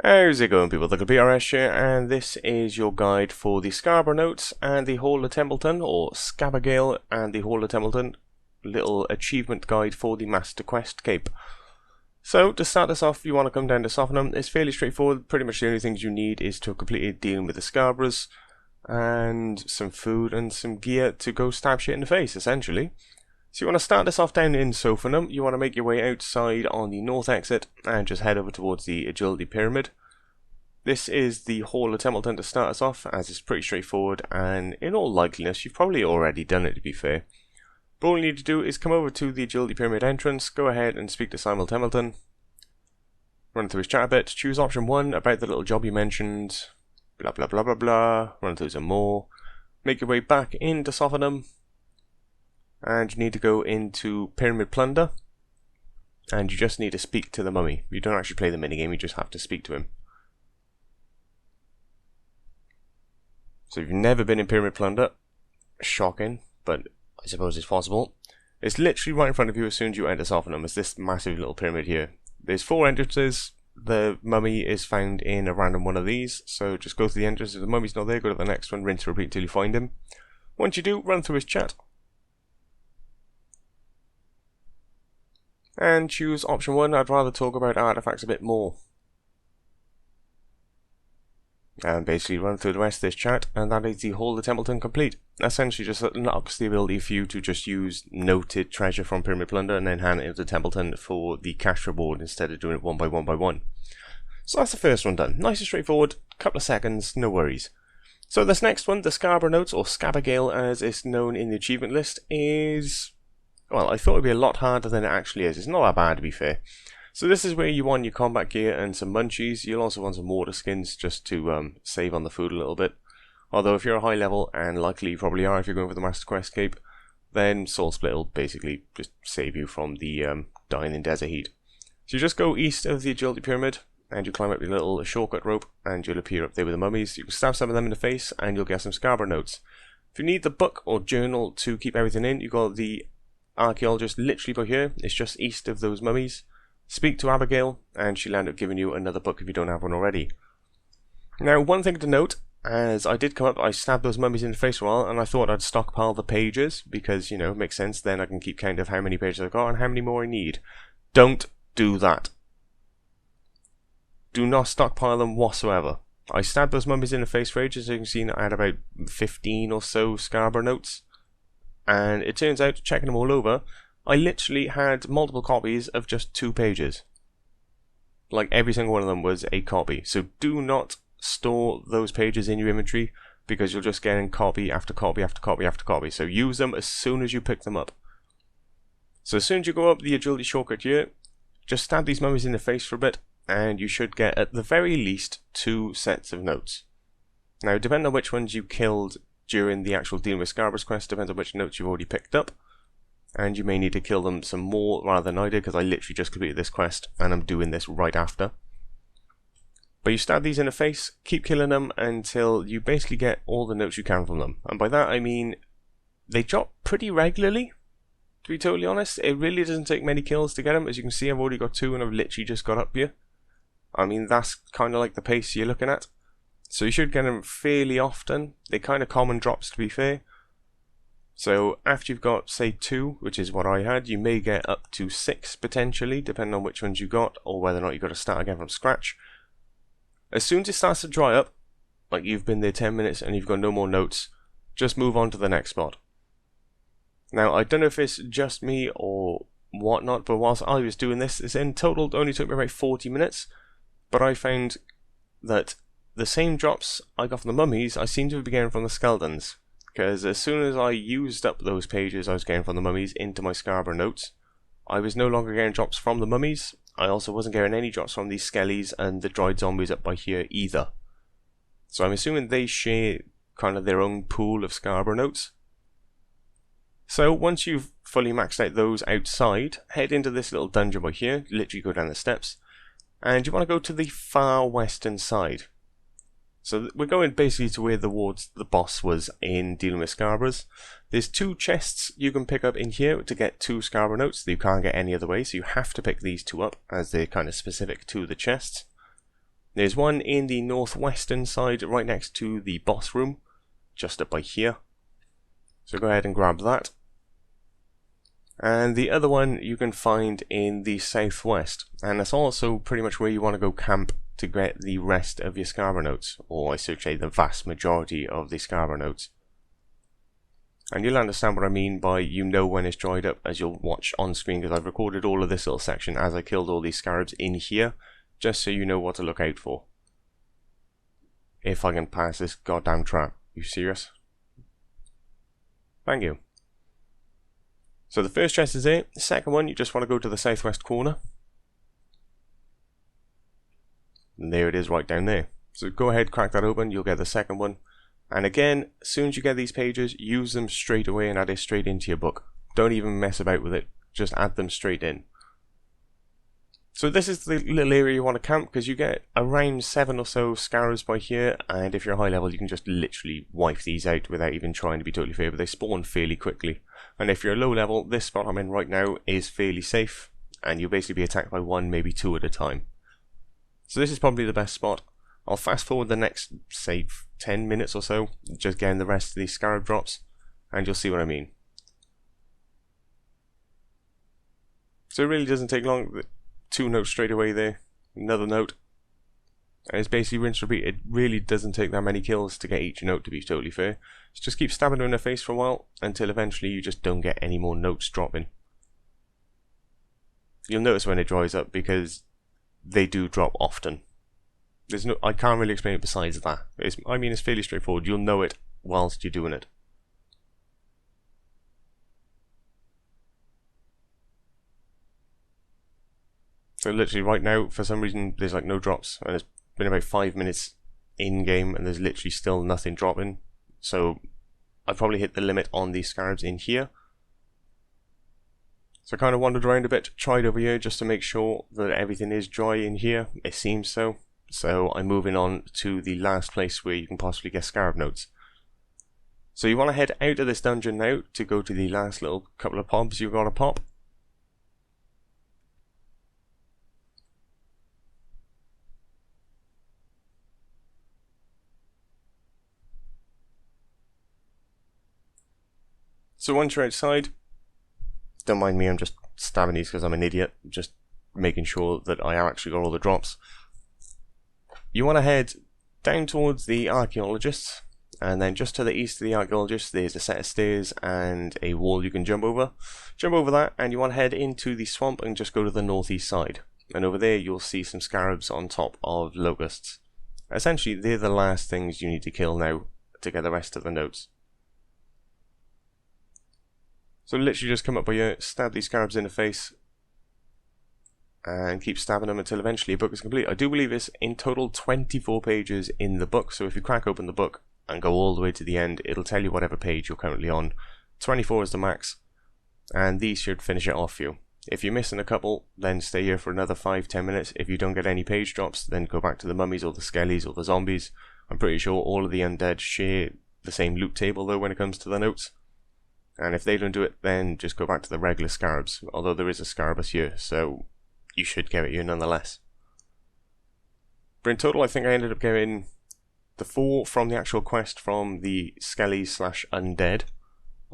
How's it going, people? TheCompleteRS here, and this is your guide for the Scarborough Notes and the Hall of Templeton, or Scabigail and the Hall of Templeton, little achievement guide for the Master Quest Cape. So, to start this off, you want to come down to Softenham. It's fairly straightforward. Pretty much the only things you need is to completely deal with the scabaras, and some food and some gear to go stab shit in the face, essentially. So you want to start this off down in Softenham. You want to make your way outside on the north exit and just head over towards the Agility Pyramid. This is the Hall of Templeton to start us off, as it's pretty straightforward, and in all likeliness you've probably already done it, to be fair. But all you need to do is come over to the Agility Pyramid entrance, go ahead and speak to Simon Templeton, run through his chat a bit, choose option 1 about the little job you mentioned, blah blah blah blah blah, run through some more, make your way back into Softenham, and you need to go into Pyramid Plunder, and you just need to speak to the mummy. You don't actually play the minigame, you just have to speak to him. So if you've never been in Pyramid Plunder, shocking, but I suppose it's possible. It's literally right in front of you as soon as you enter Softenham. It's this massive little pyramid here. There's 4 entrances. The mummy is found in a random one of these, so just go to the entrance. If the mummy's not there, go to the next one, rinse, repeat until you find him. Once you do, run through his chat. And choose option 1, I'd rather talk about artifacts a bit more. And basically run through the rest of this chat, and that is the Hall of Templeton complete. Essentially just unlocks the ability for you to just use noted treasure from Pyramid Plunder and then hand it to Templeton for the cash reward instead of doing it one by one. So that's the first one done. Nice and straightforward, couple of seconds, no worries. So this next one, the Scarborough Notes, or Scabigail as it's known in the achievement list, is... well, I thought it would be a lot harder than it actually is. It's not that bad, to be fair. So this is where you want your combat gear and some munchies. You'll also want some water skins just to save on the food a little bit. Although if you're a high level, and likely you probably are if you're going for the Master Quest Cape, then Soul Split will basically just save you from the dying in desert heat. So you just go east of the Agility Pyramid, and you climb up your little shortcut rope, and you'll appear up there with the mummies. You can stab some of them in the face, and you'll get some Scarborough Notes. If you need the book or journal to keep everything in, you've got the archaeologist literally by here. It's just east of those mummies. Speak to Abigail, and she'll end up giving you another book if you don't have one already. Now, one thing to note, as I did come up, I stabbed those mummies in the face for a while, and I thought I'd stockpile the pages, because, you know, it makes sense, then I can keep count of how many pages I've got and how many more I need. Don't do that. Do not stockpile them whatsoever. I stabbed those mummies in the face for ages, as you can see, I had about 15 or so Scarborough Notes, and it turns out, checking them all over, I literally had multiple copies of just 2 pages. Like, every single one of them was a copy. So do not store those pages in your inventory, because you'll just get in copy after copy after copy after copy. So use them as soon as you pick them up. So as soon as you go up the agility shortcut here, just stab these mummies in the face for a bit, and you should get at the very least 2 sets of notes. Now, depending on which ones you killed during the actual dealing with Scabaras quest, depends on which notes you've already picked up. And you may need to kill them some more rather than I did, because I literally just completed this quest and I'm doing this right after. But you stab these in the face, keep killing them until you basically get all the notes you can from them. And by that I mean they drop pretty regularly, to be totally honest. It really doesn't take many kills to get them. As you can see, I've already got 2 and I've literally just got up here. I mean, that's kind of like the pace you're looking at. So you should get them fairly often. They're kind of common drops, to be fair. So after you've got, say, 2, which is what I had, you may get up to 6 potentially, depending on which ones you got, or whether or not you've got to start again from scratch. As soon as it starts to dry up, like you've been there 10 minutes and you've got no more notes, just move on to the next spot. Now, I don't know if it's just me or whatnot, but whilst I was doing this, this in total only took me about 40 minutes, but I found that the same drops I got from the mummies, I seem to be getting from the skeletons. Because as soon as I used up those pages I was getting from the mummies into my Scarborough Notes, I was no longer getting drops from the mummies. I also wasn't getting any drops from these skellies and the dried zombies up by here either. So I'm assuming they share kind of their own pool of Scarborough Notes. So once you've fully maxed out those outside, head into this little dungeon by here, literally go down the steps, and you want to go to the far western side. So we're going basically to where the boss was in dealing with Scabaras. There's 2 chests you can pick up in here to get 2 Scarborough Notes that you can't get any other way, so you have to pick these 2 up as they're kind of specific to the chests. There's one in the northwestern side, right next to the boss room, just up by here. So go ahead and grab that. And the other one you can find in the southwest, and that's also pretty much where you want to go camp to get the rest of your Scabara notes, or I should say the vast majority of the Scabara notes. And you'll understand what I mean by you know when it's dried up, as you'll watch on screen, because I've recorded all of this little section as I killed all these scarabs in here, just so you know what to look out for. If I can pass this goddamn trap. You serious? Thank you. So the first chest is there. The second one, you just want to go to the southwest corner. And there it is right down there. So go ahead, crack that open, you'll get the second one. And again, as soon as you get these pages, use them straight away and add it straight into your book. Don't even mess about with it, just add them straight in. So this is the little area you want to camp, because you get around 7 or so scarabs by here, and if you're high level you can just literally wipe these out without even trying to be totally fair, but they spawn fairly quickly. And if you're low level, this spot I'm in right now is fairly safe, and you'll basically be attacked by 1, maybe 2 at a time. So this is probably the best spot. I'll fast forward the next, say, 10 minutes or so, just getting the rest of these scarab drops, and you'll see what I mean. So it really doesn't take long. 2 notes straight away there, another note, and it's basically rinse repeat. It really doesn't take that many kills to get each note, to be totally fair. So just keep stabbing them in the face for a while, until eventually you just don't get any more notes dropping. You'll notice when it dries up, because they do drop often. I can't really explain it besides that. It's fairly straightforward. You'll know it whilst you're doing it. So literally right now, for some reason, there's like no drops, and it's been about 5 minutes in game, and there's literally still nothing dropping. So I probably hit the limit on these scarabs in here. So I kind of wandered around a bit, tried over here just to make sure that everything is dry in here. It seems so. So I'm moving on to the last place where you can possibly get scarab notes. So you want to head out of this dungeon now to go to the last little couple of pobs you've got to pop. So once you're outside, don't mind me, I'm just stabbing these because I'm an idiot, just making sure that I actually got all the drops. You want to head down towards the archaeologists, and then just to the east of the archaeologists there's a set of stairs and a wall you can jump over. Jump over that, and you want to head into the swamp and just go to the northeast side. And over there you'll see some scarabs on top of locusts. Essentially they're the last things you need to kill now to get the rest of the notes. So literally just come up by here, stab these scarabs in the face, and keep stabbing them until eventually your book is complete. I do believe it's in total 24 pages in the book, so if you crack open the book and go all the way to the end, it'll tell you whatever page you're currently on. 24 is the max, and these should finish it off for you. If you're missing a couple, then stay here for another 5-10 minutes. If you don't get any page drops, then go back to the mummies or the skellies or the zombies. I'm pretty sure all of the undead share the same loot table though when it comes to the notes. And if they don't do it, then just go back to the regular scarabs, although there is a scarabus here, so you should get it here nonetheless. But in total, I think I ended up getting the 4 from the actual quest from the skellies / undead.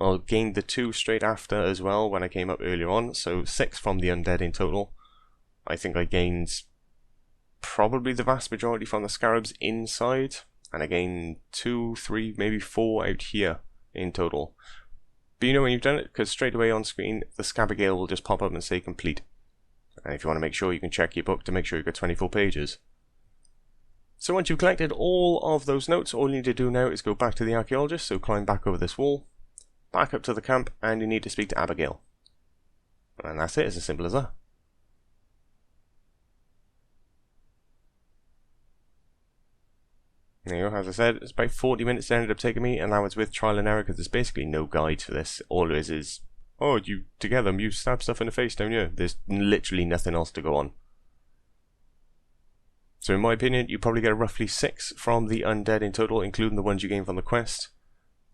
I gained the 2 straight after as well when I came up earlier on, so 6 from the undead in total. I think I gained probably the vast majority from the scarabs inside, and I gained 2, 3, maybe 4 out here in total. But you know when you've done it, because straight away on screen the Scabigail will just pop up and say complete. And if you want to make sure, you can check your book to make sure you've got 24 pages. So once you've collected all of those notes, all you need to do now is go back to the archaeologist, so climb back over this wall, back up to the camp, and you need to speak to Abigail. And that's it, it's as simple as that. There you go, as I said, it's about 40 minutes it ended up taking me, and that was with trial and error because there's basically no guide for this. All it is, oh, you to get them, you stab stuff in the face, don't you? There's literally nothing else to go on. So in my opinion, you probably get roughly 6 from the undead in total, including the ones you gain from the quest.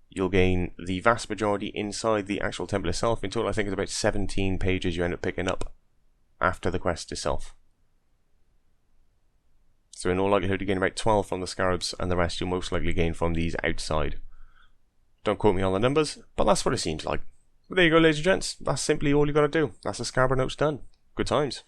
You'll gain the vast majority inside the actual temple itself. In total, I think it's about 17 pages you end up picking up after the quest itself. So in all likelihood you gain about 12 from the scarabs, and the rest you'll most likely gain from these outside. Don't quote me on the numbers, but that's what it seems like. But there you go, ladies and gents, that's simply all you got to do. That's the scabbard notes done. Good times.